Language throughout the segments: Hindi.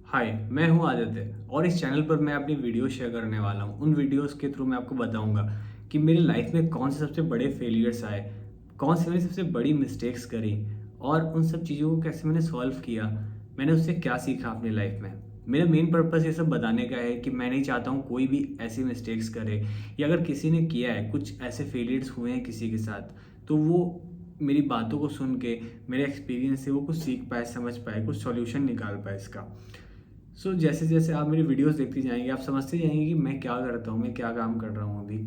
हाय, मैं हूँ आदित्य और इस चैनल पर मैं अपनी वीडियो शेयर करने वाला हूँ। उन वीडियोस के थ्रू मैं आपको बताऊँगा कि मेरी लाइफ में कौन से सबसे बड़े फेलियर्स आए, कौन सी मैंने सबसे बड़ी मिस्टेक्स करी और उन सब चीज़ों को कैसे मैंने सॉल्व किया, मैंने उससे क्या सीखा अपनी लाइफ में। मेरा मेन पर्पस ये सब बताने का है कि मैं नहीं चाहता हूँ कोई भी ऐसी मिस्टेक्स करे या अगर किसी ने किया है, कुछ ऐसे फेलियर्स हुए हैं किसी के साथ, तो वो मेरी बातों को सुन के, मेरे एक्सपीरियंस से वो कुछ सीख पाए, समझ पाए, कुछ सॉल्यूशन निकाल पाए इसका। जैसे जैसे आप मेरी वीडियोस देखती जाएंगे आप समझते जाएंगे कि मैं क्या करता हूँ, मैं क्या काम कर रहा हूँ अभी।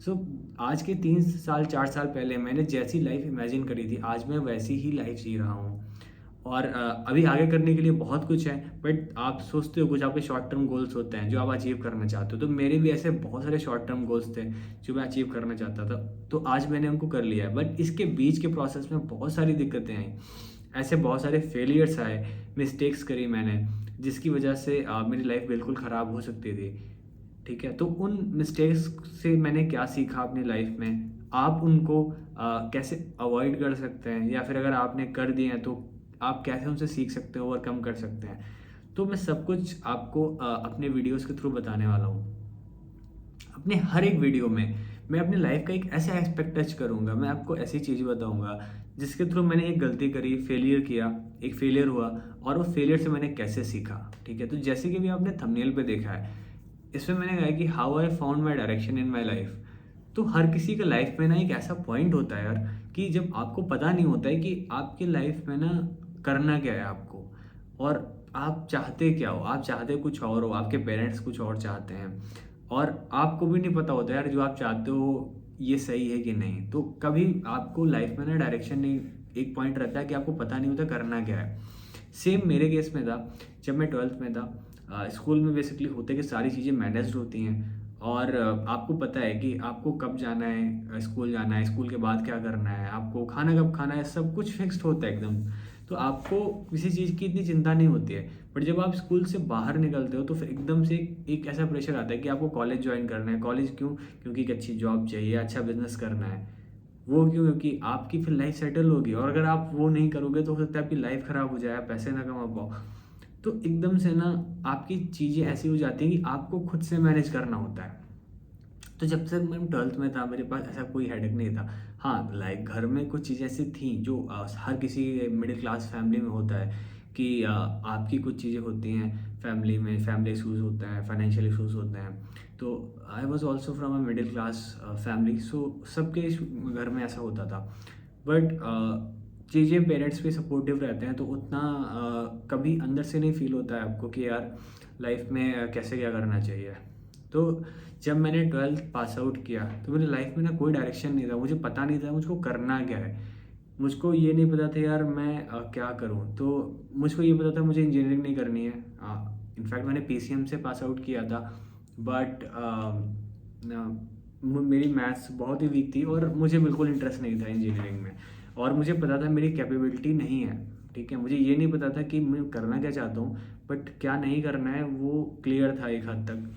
सो आज के 3 साल 4 साल पहले मैंने जैसी लाइफ इमेजिन करी थी, आज मैं वैसी ही लाइफ जी रहा हूँ। और अभी आगे करने के लिए बहुत कुछ है, बट आप सोचते हो कुछ आपके शॉर्ट टर्म गोल्स होते हैं जो आप अचीव करना चाहते हो। तो मेरे भी ऐसे बहुत सारे शॉर्ट टर्म गोल्स थे जो मैं अचीव करना चाहता था, तो आज मैंने उनको कर लिया है। बट इसके बीच के प्रोसेस में बहुत सारी दिक्कतें आई, ऐसे बहुत सारे फेलियर्स आए, मिस्टेक्स करी मैंने, जिसकी वजह से मेरी लाइफ बिल्कुल ख़राब हो सकती थी। ठीक है, तो उन मिस्टेक्स से मैंने क्या सीखा अपनी लाइफ में, आप उनको कैसे अवॉइड कर सकते हैं, या फिर अगर आपने कर दिए हैं तो आप कैसे उनसे सीख सकते हो, ओवरकम कर सकते हैं। तो मैं सब कुछ आपको अपने वीडियोस के थ्रू बताने वाला हूँ। अपने हर एक वीडियो में मैं अपनी लाइफ का एक ऐसा एस्पेक्ट टच करूँगा, मैं आपको ऐसी चीज़ बताऊँगा जिसके थ्रू मैंने एक गलती करी, फेलियर किया, एक फेलियर हुआ और वो फेलियर से मैंने कैसे सीखा। ठीक है, तो जैसे कि भी आपने थंबनेल पे देखा है, इसमें मैंने कहा है कि how I found my direction in my life. तो हर किसी के लाइफ में ना एक ऐसा पॉइंट होता है यार, कि जब आपको पता नहीं होता है कि आपकी लाइफ में ना करना क्या है आपको, और आप चाहते क्या हो। आप चाहते कुछ और हो, आपके पेरेंट्स कुछ और चाहते हैं, और आपको भी नहीं पता होता यार जो आप चाहते हो ये सही है कि नहीं। तो कभी आपको लाइफ में ना डायरेक्शन नहीं, एक पॉइंट रहता है कि आपको पता नहीं होता करना क्या है। सेम मेरे केस में था, जब मैं 12th में था। स्कूल में बेसिकली होते कि सारी चीज़ें मैनेज्ड होती हैं, और आपको पता है कि आपको कब जाना है, स्कूल जाना है, स्कूल के बाद क्या करना है, आपको खाना कब खाना है, सब कुछ फिक्स्ड होता है एकदम। तो आपको किसी चीज़ की इतनी चिंता नहीं होती है। बट जब आप स्कूल से बाहर निकलते हो तो फिर एकदम से एक ऐसा प्रेशर आता है कि आपको कॉलेज ज्वाइन करना है। कॉलेज क्यों? क्योंकि एक अच्छी जॉब चाहिए, अच्छा बिजनेस करना है। वो क्यों? क्योंकि आपकी फिर लाइफ सेटल होगी, और अगर आप वो नहीं करोगे तो हो सकता है आपकी लाइफ ख़राब हो जाए, आप पैसे ना कमा पाओ। तो एकदम से ना आपकी चीज़ें ऐसी हो जाती हैं कि आपको खुद से मैनेज करना होता है। तो जब तक मैं 12th में था मेरे पास ऐसा कोई हेडेक नहीं था। हाँ, लाइक घर में कुछ चीज़ें ऐसी थी जो हर किसी मिडिल क्लास फैमिली में होता है कि आपकी कुछ चीज़ें होती हैं फैमिली में, फैमिली इशूज़ होते हैं, फाइनेंशियल इशूज़ होते हैं। तो I was also from a middle class family, so सबके घर में ऐसा होता था। बट चीज़ें पेरेंट्स भी सपोर्टिव रहते हैं तो उतना कभी अंदर से नहीं फील होता है आपको कि यार लाइफ में कैसे क्या करना चाहिए। तो जब मैंने 12th पास आउट किया तो मेरी लाइफ में ना कोई डायरेक्शन नहीं था, मुझे पता नहीं था मुझको करना क्या है। मुझको ये नहीं पता था यार मैं क्या करूँ। तो मुझको ये पता था मुझे इंजीनियरिंग नहीं करनी है। इनफैक्ट मैंने पीसीएम से पास आउट किया था, बट मेरी मैथ्स बहुत ही वीक थी और मुझे बिल्कुल इंटरेस्ट नहीं था इंजीनियरिंग में। और मुझे पता था मेरी कैपेबिलिटी नहीं है। ठीक है, मुझे ये नहीं पता था कि मैं करना क्या चाहता हूँ, बट क्या नहीं करना है वो क्लियर था एक हद तक।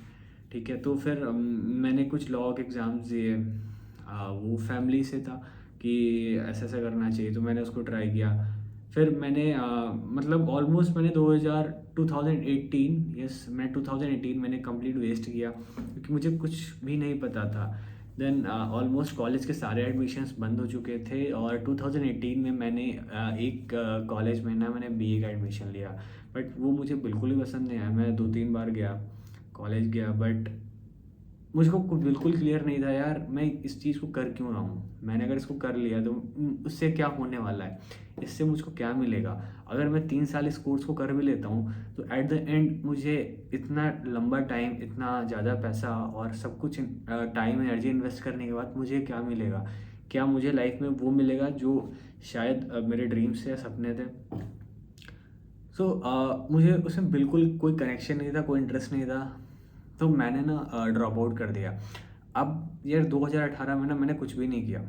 ठीक है, तो फिर मैंने कुछ लॉ के एग्ज़ाम्स दिए। वो फैमिली से था कि ऐसा ऐसा करना चाहिए, तो मैंने उसको ट्राई किया। फिर मैंने मतलब ऑलमोस्ट मैंने 2018, यस मैं 2018 मैंने कंप्लीट वेस्ट किया क्योंकि मुझे कुछ भी नहीं पता था। देन ऑलमोस्ट कॉलेज के सारे एडमिशन्स बंद हो चुके थे, और 2018 में मैंने एक कॉलेज में ना मैंने बीए का एडमिशन लिया। बट वो मुझे बिल्कुल ही पसंद नहीं आया। मैं 2-3 बार गया, कॉलेज गया, बट मुझको बिल्कुल क्लियर नहीं था यार मैं इस चीज़ को कर क्यों रहा हूँ। मैंने अगर इसको कर लिया तो उससे क्या होने वाला है, इससे मुझको क्या मिलेगा। अगर मैं 3 साल इस कोर्स को कर भी लेता हूँ तो एट द एंड मुझे इतना लंबा टाइम, इतना ज़्यादा पैसा और सब कुछ टाइम एनर्जी इन्वेस्ट करने के बाद मुझे क्या मिलेगा। क्या मुझे लाइफ में वो मिलेगा जो शायद मेरे ड्रीम्स थे, सपने थे। मुझे उसमें बिल्कुल कोई कनेक्शन नहीं था, कोई इंटरेस्ट नहीं था। तो मैंने ना ड्रॉप आउट कर दिया। अब यार 2018 में ना मैंने कुछ भी नहीं किया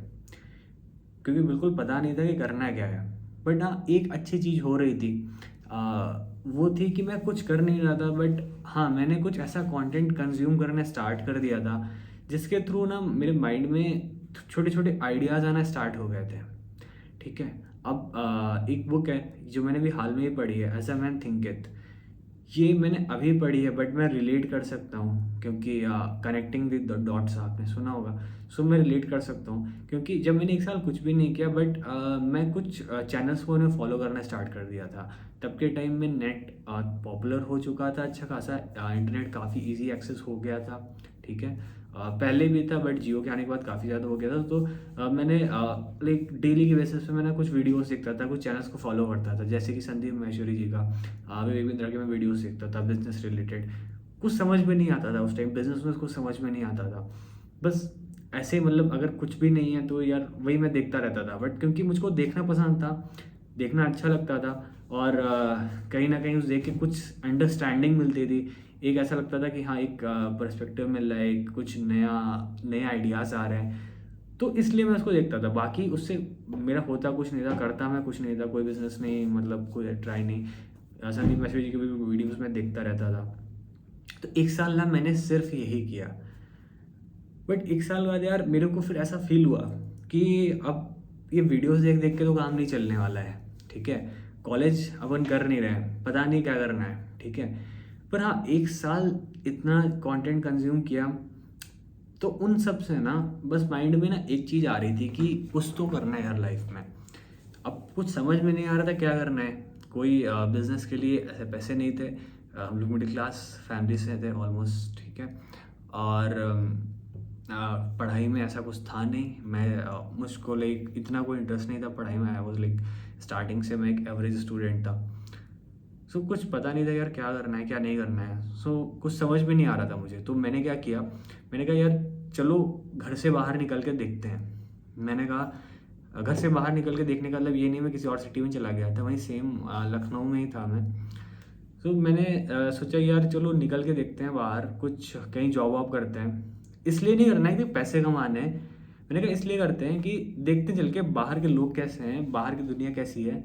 क्योंकि बिल्कुल पता नहीं था कि करना क्या है। बट हाँ, एक अच्छी चीज़ हो रही थी। वो थी कि मैं कुछ कर नहीं रहा था, बट हाँ मैंने कुछ ऐसा कंटेंट कंज्यूम करना स्टार्ट कर दिया था जिसके थ्रू ना मेरे माइंड में छोटे छोटे आइडियाज़ आना स्टार्ट हो गए थे। ठीक है, अब एक बुक है जो मैंने भी हाल में ही पढ़ी है, एज अ मैन थिंकeth। ये मैंने अभी पढ़ी है बट मैं रिलेट कर सकता हूँ क्योंकि कनेक्टिंग विद द डॉट्स आपने सुना होगा। सो मैं रिलेट कर सकता हूँ क्योंकि जब मैंने 1 साल कुछ भी नहीं किया बट मैं कुछ चैनल्स को उन्हें फॉलो करना स्टार्ट कर दिया था। तब के टाइम में नेट पॉपुलर हो चुका था अच्छा खासा, इंटरनेट काफ़ी इजी एक्सेस हो गया था। ठीक है, पहले भी था बट जियो के आने के बाद काफ़ी ज़्यादा हो गया था। तो मैंने लाइक डेली के बेसिस पे मैंने कुछ वीडियोस देखता था, कुछ चैनल्स को फॉलो करता था, जैसे कि संदीप महेश्वरी जी का, विवेक बिंद्रा के मैं वीडियोस देखता था बिजनेस रिलेटेड। कुछ समझ में नहीं आता था उस टाइम, बिजनेस में कुछ समझ में नहीं आता था। बस ऐसे ही, मतलब अगर कुछ भी नहीं है तो यार वही मैं देखता रहता था, बट क्योंकि मुझको देखना पसंद था, देखना अच्छा लगता था और कहीं ना कहीं उस देख के कुछ अंडरस्टैंडिंग मिलती थी। एक ऐसा लगता था कि हाँ, एक पर्सपेक्टिव मिल रहा है, एक कुछ नया नए आइडियाज़ आ रहे हैं। तो इसलिए मैं उसको देखता था, बाकी उससे मेरा होता कुछ नहीं था, करता मैं कुछ नहीं था, कोई बिजनेस नहीं, मतलब कोई ट्राई नहीं। संदीप महेश्वरी जी के भी वीडियोज़ में देखता रहता था। तो 1 साल ना मैंने सिर्फ यही किया। बट 1 साल बाद यार मेरे को फिर ऐसा फील हुआ कि अब ये वीडियोस देख देख के तो काम नहीं चलने वाला है। ठीक है, कॉलेज अपन कर नहीं रहे, पता नहीं क्या करना है। ठीक है, पर हाँ, 1 साल इतना कंटेंट कंज्यूम किया तो उन सब से ना बस माइंड में ना एक चीज़ आ रही थी कि कुछ तो करना है यार लाइफ में। अब कुछ समझ में नहीं आ रहा था क्या करना है। कोई बिजनेस के लिए ऐसे पैसे नहीं थे, हम लोग मिडिल क्लास फैमिली से थे ऑलमोस्ट। ठीक है, और पढ़ाई में ऐसा कुछ था नहीं। मुझको लाइक इतना कोई इंटरेस्ट नहीं था पढ़ाई में। आई वाज लाइक स्टार्टिंग से मैं एक एवरेज स्टूडेंट था। सो कुछ पता नहीं था यार क्या करना है क्या नहीं करना है। सो कुछ समझ में नहीं आ रहा था मुझे। तो मैंने क्या किया, मैंने कहा यार चलो घर से बाहर निकल के देखते हैं। मैंने कहा घर से बाहर निकल के देखने का मतलब ये नहीं मैं किसी और सिटी में चला गया था, वहीं सेम लखनऊ में ही था मैं। तो मैंने सोचा यार चलो निकल के देखते हैं बाहर, कुछ कहीं जॉब वॉब करते हैं। इसलिए नहीं करना है कि पैसे कमाने हैं, मैंने कहा इसलिए करते हैं कि देखते चल के बाहर के लोग कैसे हैं, बाहर की दुनिया कैसी है।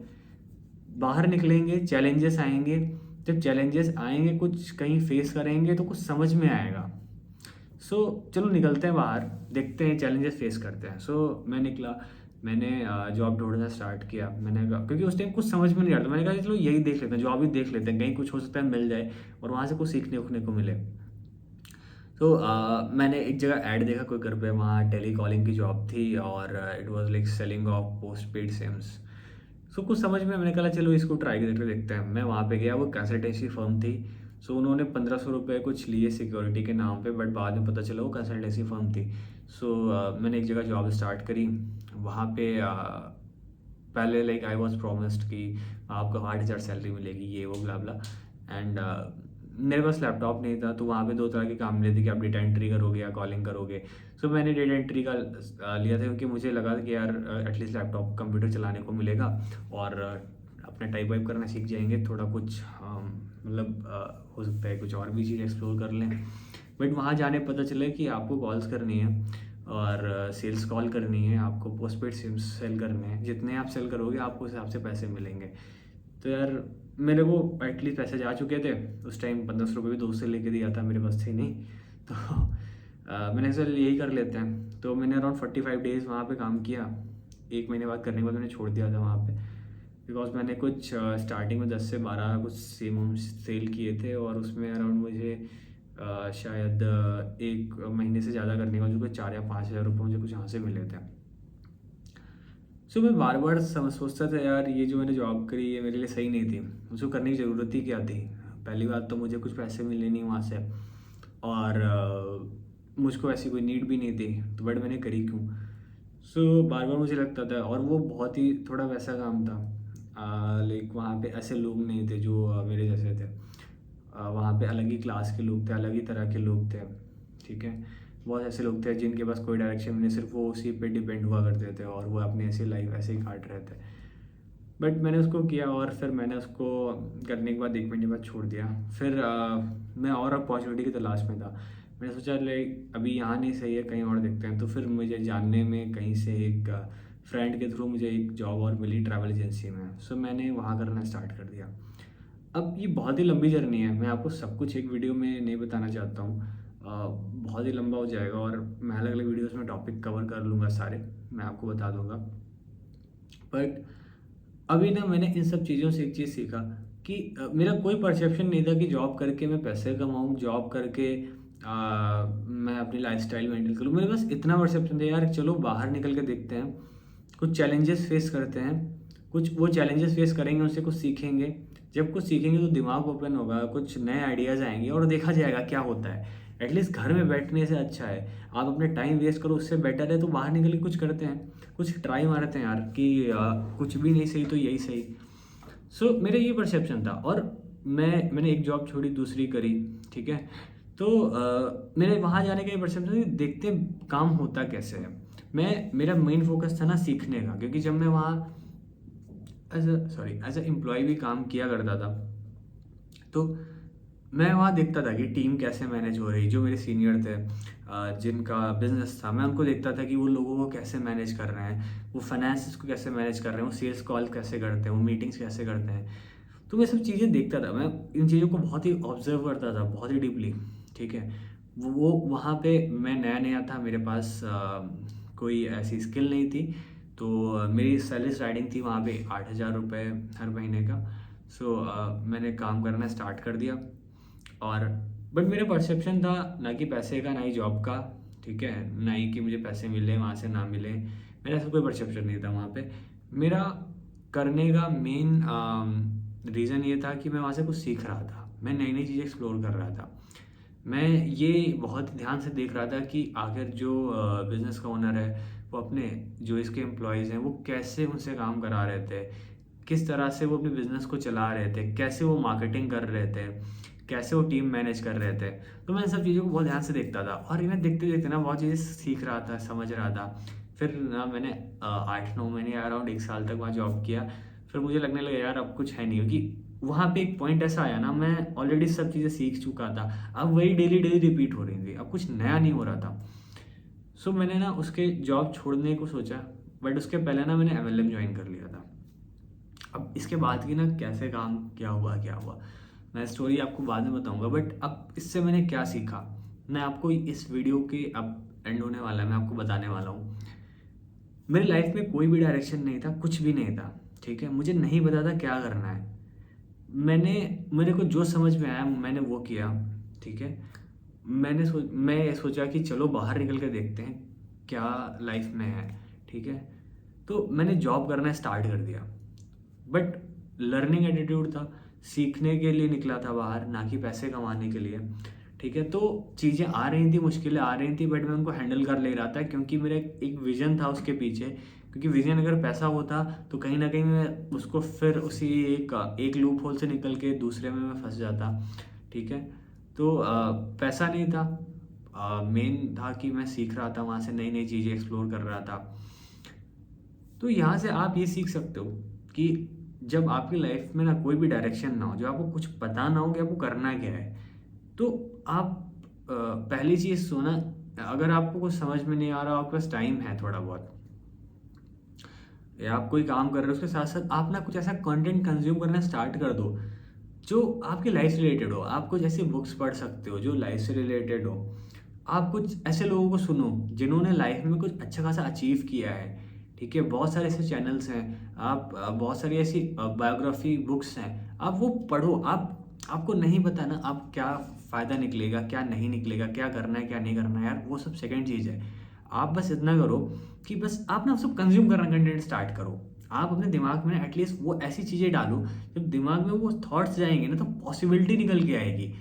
बाहर निकलेंगे, चैलेंजेस आएंगे, जब चैलेंजेस आएंगे कुछ कहीं फेस करेंगे तो कुछ समझ में आएगा। सो चलो निकलते हैं बाहर, देखते हैं, चैलेंजेस फेस करते हैं। मैं निकला, मैंने जॉब ढूंढना स्टार्ट किया। मैंने कहा क्योंकि उस टाइम कुछ समझ में नहीं आता, मैंने कहा चलो यही देख लेते हैं, जॉब ही देख लेते हैं, कहीं कुछ हो सकता है मिल जाए और वहाँ से कुछ सीखने उखने को मिले। तो मैंने एक जगह ऐड देखा कोई घर पे, वहाँ टेली कॉलिंग की जॉब थी और it was like selling of post paid sims. सो कुछ समझ में, मैंने कहा चलो इसको ट्राई करके देखते हैं। मैं वहाँ पे गया, वो कंसल्टेंसी फर्म थी। सो उन्होंने 1500 रुपये कुछ लिए सिक्योरिटी के नाम पे, बट बाद में पता चला वो कंसल्टेंसी फर्म थी। मैंने एक जगह जॉब स्टार्ट करी। वहाँ पे पहले लाइक आई वॉज प्रॉमिस्ड कि आपको 8,000 सैलरी मिलेगी, ये वो ब्ला ब्ला। एंड मेरे पास लैपटॉप नहीं था, तो वहाँ पे 2 तरह के काम मिले थे कि आप डेटा एंट्री करोगे या कॉलिंग करोगे। मैंने डेटा एंट्री का लिया था क्योंकि मुझे लगा कि यार एटलीस्ट लैपटॉप कंप्यूटर चलाने को मिलेगा और अपना टाइप वाइप करना सीख जाएंगे, थोड़ा कुछ मतलब हो सकता है कुछ और भी चीज़ एक्सप्लोर कर लें। बट वहाँ जाने पता चला कि आपको कॉल्स करनी है और सेल्स कॉल करनी है, आपको पोस्टपेड सिम्स सेल करने हैं, जितने आप सेल करोगे आपको उस हिसाब से पैसे मिलेंगे। तो यार मेरे को एटलीस्ट पैसे जा चुके थे उस टाइम, 1500 रुपये भी दोस्त से लेके दिया था, मेरे पास थे नहीं। तो मैंने सोचा यही कर लेते हैं। तो मैंने अराउंड 45 डेज़ वहाँ पे काम किया। 1 महीने बाद करने के बाद मैंने छोड़ दिया था वहाँ पे, बिकॉज मैंने कुछ स्टार्टिंग में 10 से 12 कुछ सिम सेल किए थे और उसमें अराउंड मुझे शायद 1 महीने से ज़्यादा करने के बाद मुझे 4 या 5 हज़ार रुपये मुझे कुछ यहाँ से मिले थे। मैं बार बार सोचता था यार ये जो मैंने जॉब करी ये मेरे लिए सही नहीं थी, मुझे करने की ज़रूरत ही क्या थी। पहली बात तो मुझे कुछ पैसे मिले नहीं वहाँ से और मुझको ऐसी कोई नीड भी नहीं थी, तो बट मैंने करी क्यों। बार बार मुझे लगता था, और वो बहुत ही थोड़ा वैसा काम था, लाइक वहाँ पे ऐसे लोग नहीं थे जो मेरे जैसे थे। वहाँ पे अलग ही क्लास के लोग थे, अलग ही तरह के लोग थे। ठीक है, बहुत ऐसे लोग थे जिनके पास कोई डायरेक्शन नहीं, सिर्फ वो उसी पे डिपेंड हुआ करते थे और वो अपनी ऐसी लाइफ ऐसे ही काट रहे थे। बट मैंने उसको किया और फिर मैंने उसको करने के बाद 1 महीने बाद छोड़ दिया। फिर मैं और अपॉर्चुनिटी की तलाश में था। मैंने सोचा लाइक अभी यहाँ नहीं सही है, कहीं और देखते हैं। तो फिर मुझे जानने में कहीं से एक फ्रेंड के थ्रू मुझे एक जॉब और मिली ट्रैवल एजेंसी में। मैंने वहाँ करना स्टार्ट कर दिया। अब ये बहुत ही लंबी जर्नी है, मैं आपको सब कुछ एक वीडियो में नहीं बताना चाहता हूँ, बहुत ही लंबा हो जाएगा और मैं अलग अलग वीडियोस में टॉपिक कवर कर लूँगा सारे, मैं आपको बता दूँगा। बट अभी ना मैंने इन सब चीज़ों से एक चीज़ सीखा कि मेरा कोई परसेप्शन नहीं था कि जॉब करके मैं पैसे कमाऊँ, जॉब करके मैं अपनी लाइफ़स्टाइल मेंटेन करूँ। मेरे पास इतना परसेप्शन था यार, चलो बाहर निकल के देखते हैं, कुछ चैलेंजेस फेस करते हैं, कुछ वो चैलेंजेस फेस करेंगे, उनसे कुछ सीखेंगे। जब कुछ सीखेंगे तो दिमाग ओपन होगा, कुछ नए आइडियाज़ आएँगे और देखा जाएगा क्या होता है। एटलीस्ट घर में बैठने से अच्छा है, आप अपने टाइम वेस्ट करो उससे बेटर है तो बाहर निकल के कुछ करते हैं, कुछ ट्राई मारते हैं यार कि कुछ भी नहीं सही तो यही सही। सो मेरा ये परसेप्शन था और मैंने एक जॉब छोड़ी, दूसरी करी, ठीक है? तो मेरे वहाँ जाने का ये परसेप्शन है कि देखते हैं काम होता कैसे है। मेरा मेन फ़ोकस था ना सीखने का, क्योंकि जब मैं वहाँ एज़ अ एम्प्लॉयी भी काम किया करता था, तो मैं वहाँ देखता था कि टीम कैसे मैनेज हो रही। जो मेरे सीनियर थे जिनका बिज़नेस था, मैं उनको देखता था कि वो लोगों को कैसे मैनेज कर रहे हैं, वो फाइनेंसेस को कैसे मैनेज कर रहे हैं, वो सेल्स कॉल कैसे करते हैं, वो मीटिंग्स कैसे करते हैं। तो मैं सब चीज़ें देखता था, मैं इन चीज़ों को बहुत ही ऑब्ज़र्व करता था, बहुत ही डीपली, ठीक है? वो वहाँ पे मैं नया-नया था, मेरे पास कोई ऐसी स्किल नहीं थी, तो मेरी सैलरी स्टार्टिंग थी वहाँ पे ₹8,000 हर महीने का। सो मैंने काम करना स्टार्ट कर दिया और बट मेरा परसेप्शन था ना कि पैसे का, ना ही जॉब का, ठीक है? ना ही कि मुझे पैसे मिले वहाँ से ना मिले, मेरा ऐसा कोई परसेप्शन नहीं था वहाँ पे। मेरा करने का मेन रीज़न ये था कि मैं वहाँ से कुछ सीख रहा था, मैं नई-नई चीज़ें एक्सप्लोर कर रहा था। मैं ये बहुत ध्यान से देख रहा था कि आखिर जो बिज़नेस का ओनर है, वो अपने जो इसके एम्प्लॉइज़ हैं, वो कैसे उनसे काम करा रहे थे, किस तरह से वो अपने बिज़नेस को चला रहे थे, कैसे वो मार्केटिंग कर रहे थे, कैसे वो टीम मैनेज कर रहे थे। तो मैं इन सब चीज़ों को बहुत ध्यान से देखता था और इन्हें देखते-देखते ना बहुत चीज़ें सीख रहा था, समझ रहा था। फिर ना मैंने 8-9 महीने या अराउंड 1 साल तक वहाँ जॉब किया। फिर मुझे लगने लगा यार अब कुछ है नहीं, क्योंकि वहाँ पे एक पॉइंट ऐसा आया ना, मैं ऑलरेडी सब चीज़ें सीख चुका था। अब वही डेली-डेली रिपीट हो रही थी, अब कुछ नया नहीं हो रहा था। सो मैंने ना उसके जॉब छोड़ने को सोचा, बट उसके पहले ना मैंने एमएलएम जॉइन कर लिया था। अब इसके बाद की ना कैसे काम क्या हुआ, मैं स्टोरी आपको बाद में बताऊँगा, बट अब इससे मैंने क्या सीखा, मैं आपको इस वीडियो के अब एंड होने वाला है, मैं आपको बताने वाला हूँ। मेरी लाइफ में कोई भी डायरेक्शन नहीं था, कुछ भी नहीं था, ठीक है? मुझे नहीं पता था क्या करना है। मेरे को जो समझ में आया मैंने वो किया, ठीक है? मैं ये सोचा कि चलो बाहर निकल के देखते हैं, क्या लाइफ में है, ठीक है? तो मैंने जॉब करना स्टार्ट कर दिया। बट लर्निंग एटीट्यूड था, सीखने के लिए निकला था बाहर, ना कि पैसे कमाने के लिए, ठीक है? तो चीज़ें आ रही थी, मुश्किलें आ रही थी, बट मैं उनको हैंडल कर ले रहा था क्योंकि मेरा एक विज़न था उसके पीछे। क्योंकि विज़न अगर पैसा होता तो कहीं न कहीं मैं उसको फिर उसी एक लूप होल से निकल के दूसरे में मैं फँस जाता, ठीक है? तो पैसा नहीं था, मेन था कि मैं सीख रहा था, वहाँ से नई-नई चीज़ें एक्सप्लोर कर रहा था। तो यहाँ से आप ये सीख सकते हो कि जब आपकी लाइफ में ना कोई भी डायरेक्शन ना हो, जब आपको कुछ पता ना हो कि आपको करना क्या है, तो आप पहली चीज़ तो ना, अगर आपको कुछ समझ में नहीं आ रहा, आपके पास टाइम है थोड़ा बहुत, या आप कोई काम कर रहे हो, उसके साथ-साथ आप ना कुछ ऐसा कंटेंट कंज़्यूम करना स्टार्ट कर दो, जो आपकी लाइफ से रिलेटेड हो। आप कुछ ऐसी बुक्स पढ़ सकते हो, जो लाइफ से रिलेटेड हो। आप कुछ ऐसे लोगों को सुनो, जिन्होंने लाइफ में कुछ अच्छा खासा अचीव किया है, ठीक है? बहुत सारे ऐसे चैनल्स हैं, आप बहुत सारी ऐसी बायोग्राफ़ी बुक्स हैं, आप वो पढ़ो। आपको नहीं पता ना, आप क्या फ़ायदा निकलेगा, क्या नहीं निकलेगा, क्या करना है, क्या नहीं करना है, यार वो सब सेकंड चीज़ है। आप बस इतना करो कि बस आप ना सब कंज़्यूम करना कंटेंट स्टार्ट करो। आप अपने दिमाग में एटलीस्ट वो ऐसी चीज़ें डालो, जब दिमाग में वो थॉट्स जाएँगे ना, तो पॉसिबिलिटी निकल के आएगी,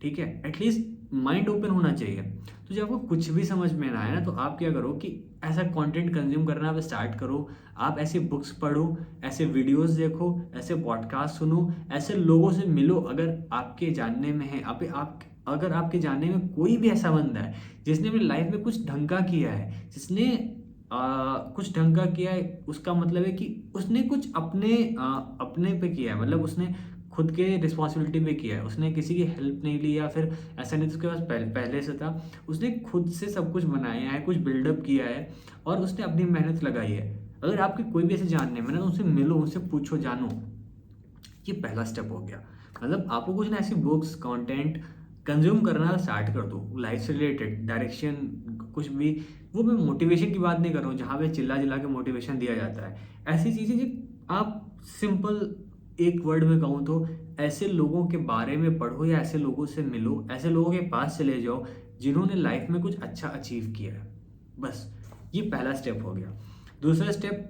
ठीक है? एटलीस्ट माइंड ओपन होना चाहिए। तो जब आपको कुछ भी समझ में ना आए ना, तो आप क्या करो कि ऐसा कंटेंट कंज़्यूम करना आप स्टार्ट करो। आप ऐसी बुक्स पढ़ो, ऐसे वीडियोज़ देखो, ऐसे पॉडकास्ट सुनो, ऐसे लोगों से मिलो अगर आपके जानने में है। अगर आपके जानने में कोई भी ऐसा बंदा है, जिसने अपनी लाइफ़ में कुछ ढंग का किया है, जिसने कुछ ढंग का किया है, उसका मतलब है कि उसने कुछ अपने पे किया है, मतलब उसने खुद के रिस्पॉन्सिबिलिटी पे किया है, उसने किसी की हेल्प नहीं ली, या फिर ऐसा नहीं था उसके पास पहले से था, उसने खुद से सब कुछ बनाया है, कुछ बिल्डअप किया है और उसने अपनी मेहनत लगाई है। अगर आपके कोई भी ऐसे जानने में ना, तो उनसे मिलो, उनसे पूछो, जानो। ये पहला स्टेप हो गया। मतलब आपको कुछ ना ऐसी बुक्स, कंटेंट कंज़्यूम करना स्टार्ट कर दो, लाइफ से रिलेटेड, डायरेक्शन कुछ भी। वो मैं मोटिवेशन की बात नहीं कर रहा हूँ, जहाँ पे चिल्ला-चिल्ला के मोटिवेशन दिया जाता है। ऐसी चीज़ें जो आप सिंपल एक वर्ड में कहूँ तो ऐसे लोगों के बारे में पढ़ो या ऐसे लोगों से मिलो, ऐसे लोगों के पास चले जाओ जिन्होंने लाइफ में कुछ अच्छा अचीव किया है। बस ये पहला स्टेप हो गया। दूसरा स्टेप,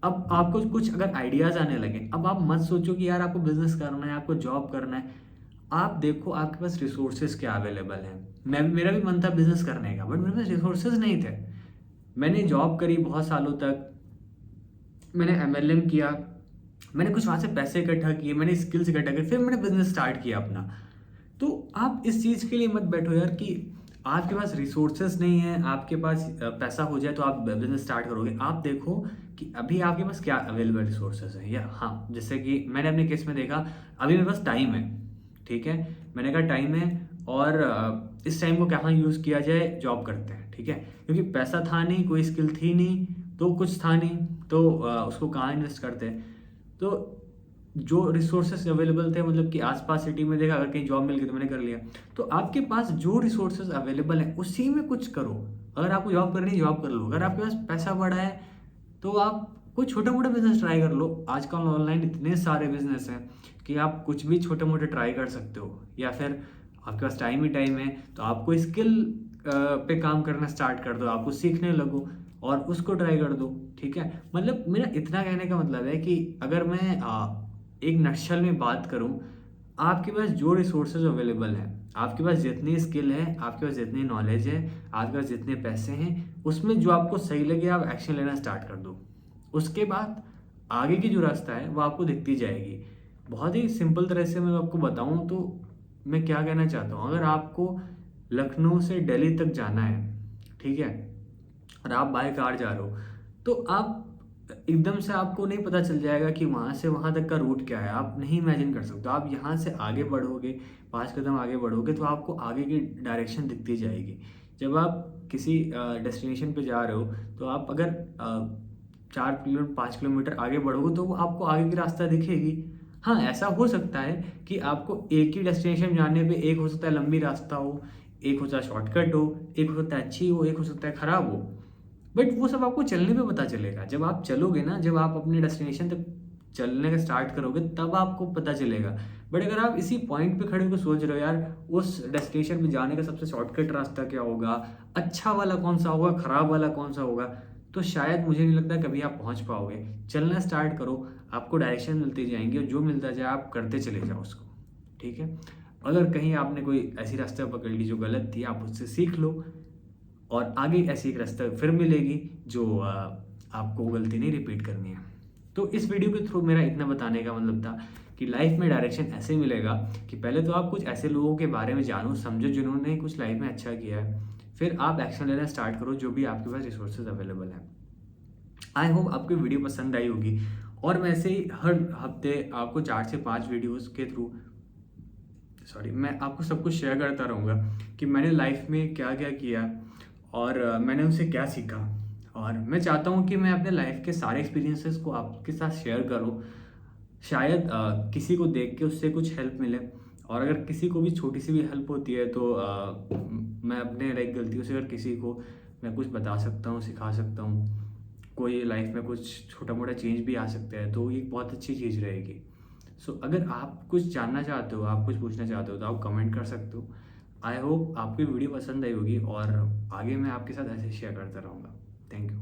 अब आपको कुछ अगर आइडियाज़ आने लगे, अब आप मत सोचो कि यार आपको बिजनेस करना है, आपको जॉब करना है। आप देखो आपके पास रिसोर्सेज क्या अवेलेबल हैं। मेरा भी मन था बिजनेस करने का, बट मेरे पास रिसोर्सेज नहीं थे। मैंने जॉब करी बहुत सालों तक, मैंने एमएलएम किया, मैंने कुछ वहाँ से पैसे इकट्ठा किए, मैंने स्किल्स इकट्ठा किए, फिर मैंने बिजनेस स्टार्ट किया अपना। तो आप इस चीज़ के लिए मत बैठो यार कि आपके पास रिसोर्सेस नहीं है, आपके पास पैसा हो जाए तो आप बिजनेस स्टार्ट करोगे। आप देखो कि अभी आपके पास क्या अवेलेबल रिसोर्सेस है। या हाँ, जैसे कि मैंने अपने केस में देखा, अभी मेरे पास टाइम है, ठीक है, मैंने कहा टाइम है और इस टाइम को कहाँ यूज़ किया जाए, जॉब करते हैं, ठीक है, क्योंकि पैसा था नहीं, कोई स्किल थी नहीं, तो कुछ था नहीं, तो उसको कहाँ इन्वेस्ट करते हैं। तो जो रिसोर्सेस अवेलेबल थे, मतलब कि आसपास सिटी में देखा, अगर कहीं जॉब मिल गई तो मैंने कर लिया। तो आपके पास जो रिसोर्सेज अवेलेबल है उसी में कुछ करो। अगर आपको जॉब करनी है, जॉब कर लो। अगर आपके पास पैसा बड़ा है तो आप कोई छोटा मोटा बिजनेस ट्राई कर लो। आजकल ऑनलाइन इतने सारे बिजनेस हैं कि आप कुछ भी छोटे मोटे ट्राई कर सकते हो। या फिर आपके पास टाइम ही टाइम है तो आप कोई स्किल पे काम करना स्टार्ट कर दो, आपको सीखने लगो और उसको ट्राई कर दो, ठीक है। मतलब मेरा इतना कहने का मतलब है कि अगर मैं एक नक्शल में बात करूं, आपके पास जो रिसोर्सेज अवेलेबल हैं, आपके पास जितनी स्किल है, आपके पास जितनी नॉलेज है, आपके पास जितने पैसे हैं, उसमें जो आपको सही लगे आप एक्शन लेना स्टार्ट कर दो। उसके बाद आगे की जो रास्ता है वो आपको दिखती जाएगी। बहुत ही सिंपल तरह से मैं आपको बताऊं तो मैं क्या कहना चाहता हूँ, अगर आपको लखनऊ से दिल्ली तक जाना है, ठीक है, और आप बाय कार जा रहे हो, तो आप एकदम से आपको नहीं पता चल जाएगा कि वहाँ से वहाँ तक का रूट क्या है, आप नहीं इमेजिन कर सकते। आप यहाँ से आगे बढ़ोगे, 5 कदम आगे बढ़ोगे तो आपको आगे की डायरेक्शन दिखती जाएगी। जब आप किसी डेस्टिनेशन पे जा रहे हो तो आप अगर 4 किलोमीटर 5 किलोमीटर आगे बढ़ोगे तो वो आपको आगे की रास्ता दिखेगी। हाँ, ऐसा हो सकता है कि आपको एक ही डेस्टिनेशन जाने पे एक हो सकता है लंबी रास्ता हो, एक हो सकता है शॉर्टकट हो, एक हो सकता है अच्छी हो, एक हो सकता है खराब हो, बट वो सब आपको चलने पे पता चलेगा। जब आप चलोगे ना, जब आप अपने डेस्टिनेशन तक चलने का स्टार्ट करोगे तब आपको पता चलेगा। बट अगर आप इसी पॉइंट पे खड़े होकर सोच रहे हो यार उस डेस्टिनेशन पे जाने का सबसे शॉर्टकट रास्ता क्या होगा, अच्छा वाला कौन सा होगा, खराब वाला कौन सा होगा, तो शायद मुझे नहीं लगता कभी आप पहुंच पाओगे। चलना स्टार्ट करो, आपको डायरेक्शन मिलती जाएंगी और जो मिलता जाए आप करते चले जाओ उसको, ठीक है। अगर कहीं आपने कोई ऐसी रास्ता पकड़ ली जो गलत थी, आप उससे सीख लो और आगे ऐसी एक रास्ता फिर मिलेगी जो आपको गलती नहीं रिपीट करनी है। तो इस वीडियो के थ्रू मेरा इतना बताने का मतलब था कि लाइफ में डायरेक्शन ऐसे मिलेगा कि पहले तो आप कुछ ऐसे लोगों के बारे में जानो समझो जिन्होंने कुछ लाइफ में अच्छा किया है, फिर आप एक्शन लेना स्टार्ट करो जो भी आपके पास रिसोर्सेज अवेलेबल है। आई होप आपको वीडियो पसंद आई होगी और मैं ऐसे ही हर हफ्ते आपको 4 से 5 वीडियोस के थ्रू मैं आपको सब कुछ शेयर करता रहूँगा कि मैंने लाइफ में क्या क्या किया और मैंने उनसे क्या सीखा। और मैं चाहता हूँ कि मैं अपने लाइफ के सारे एक्सपीरियंसेस को आपके साथ शेयर करूँ। शायद किसी को देख के उससे कुछ हेल्प मिले, और अगर किसी को भी छोटी सी भी हेल्प होती है तो मैं अपने लाइक गलतियों से अगर किसी को मैं कुछ बता सकता हूँ, सिखा सकता हूँ, कोई लाइफ में कुछ छोटा मोटा चेंज भी आ सकता है, तो ये बहुत अच्छी चीज़ रहेगी। सो अगर आप कुछ जानना चाहते हो, आप कुछ पूछना चाहते हो तो आप कमेंट कर सकते हो। आई होप आपको वीडियो पसंद आई होगी और आगे मैं आपके साथ ऐसे शेयर करता रहूँगा। Thank you.